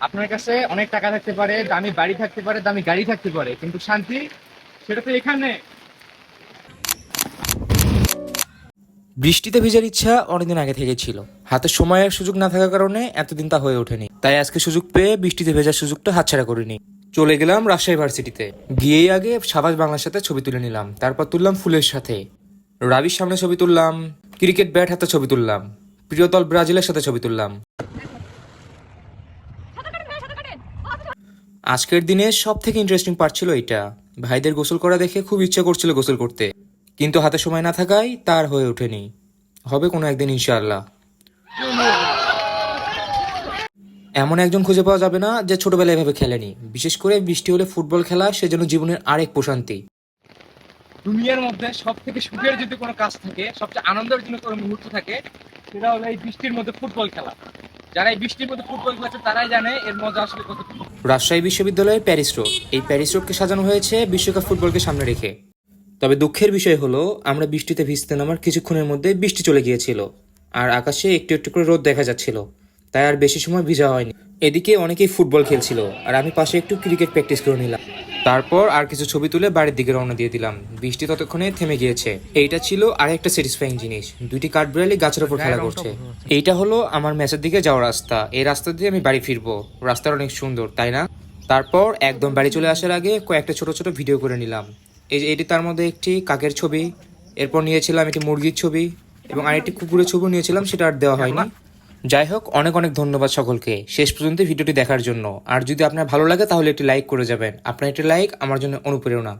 আপনার কাছে অনেক টাকা থাকতে পারে, দামি বাড়ি থাকতে পারে, দামি গাড়ি থাকতে পারে, কিন্তু শান্তি সেটা তো এখানে। বৃষ্টিতে ভেজার ইচ্ছা অনেকদিন আগে থেকে ছিল, হাতে সময়ের সুযোগ না থাকার কারণে এতদিন তা হয়ে ওঠেনি। তাই আজকে সুযোগ পেয়ে বৃষ্টিতে ভেজার সুযোগটা হাতছাড়া করিনি। চলে গেলাম রাজশাহী ভার্সিটিতে। গিয়েই আগে সাবাস বাংলার সাথে ছবি তুলে নিলাম, তারপর তুললাম ফুলের সাথে, রাবির সামনে ছবি তুললাম, ক্রিকেট ব্যাট হাতে ছবি তুললাম, প্রিয় দল ব্রাজিলের সাথে ছবি তুললাম। আজকের দিনে সব থেকে ইন্টারেস্টিং পার্ট ছিল এটা। ভাইদের গোসল করা দেখে খুব ইচ্ছা করছিল গোসল করতে, কিন্তু হাতে সময় না থাকায় তার হয়ে ওঠেনি। হবে কোনো একদিন ইনশাআল্লাহ। এমন একজন খুঁজে পাওয়া যাবে না যে ছোটবেলায় এভাবে খেলেনি। বিশেষ করে বৃষ্টি হলে ফুটবল খেলা সে যেন জীবনের আরেক প্রশান্তি। দুনিয়ার মধ্যে সব থেকে সুখের যদি কোনো কাজ থাকে, সবচেয়ে আনন্দের জন্য কোনো মুহূর্ত থাকে, সেটা হলো এই বৃষ্টির মধ্যে ফুটবল খেলা। যারা এই বৃষ্টির মধ্যে ফুটবল খেলেছে তারাই জানে এর মজা আসলে কতটুকু। রাজশাহী বিশ্ববিদ্যালয়ের প্যারিস রোড, এই প্যারিস রোডকে সাজানো হয়েছে বিশ্বকাপ ফুটবলকে সামনে রেখে। তবে দুঃখের বিষয় হলো আমরা বৃষ্টিতে ভিজতে নামার কিছুক্ষণের মধ্যে বৃষ্টি চলে গিয়েছিল, আর আকাশে একটু একটু করে রোদ দেখা যাচ্ছিল, তাই আর বেশি সময় ভিজা হয়নি। এদিকে অনেকেই ফুটবল খেলছিল, আর আমি পাশে একটু ক্রিকেট প্র্যাকটিস করে নিলাম। তারপর আর কিছু ছবি তুলে বাড়ির দিকে রওনা দিয়ে দিলাম। বৃষ্টি ততক্ষণে থেমে গিয়েছে। এইটা ছিল আরেকটা স্যাটিসফাইং জিনিস, দুইটি কাঠবিড়ালি গাছের উপর খেলা করছে। এইটা হলো আমার ম্যাচের দিকে যাওয়ার রাস্তা। এই রাস্তা দিয়ে আমি বাড়ি ফিরবো। রাস্তাটা অনেক সুন্দর, তাই না? তারপর একদম বাড়ি চলে আসার আগে কয়েকটা ছোট ছোট ভিডিও করে নিলাম। এই যে এটি, তার মধ্যে একটি কাকের ছবি, এরপর নিয়েছিলাম একটি মুরগির ছবি, এবং আরেকটি কুকুরের ছবি নিয়েছিলাম, সেটা আর দেওয়া হয়নি। যাই হোক, অনেক অনেক ধন্যবাদ সকলকে শেষ পর্যন্ত ভিডিওটি দেখার জন্য। আর যদি আপনার ভালো লাগে তাহলে একটি লাইক করে যাবেন। আপনার একটি লাইক আমার জন্য অনুপ্রেরণা।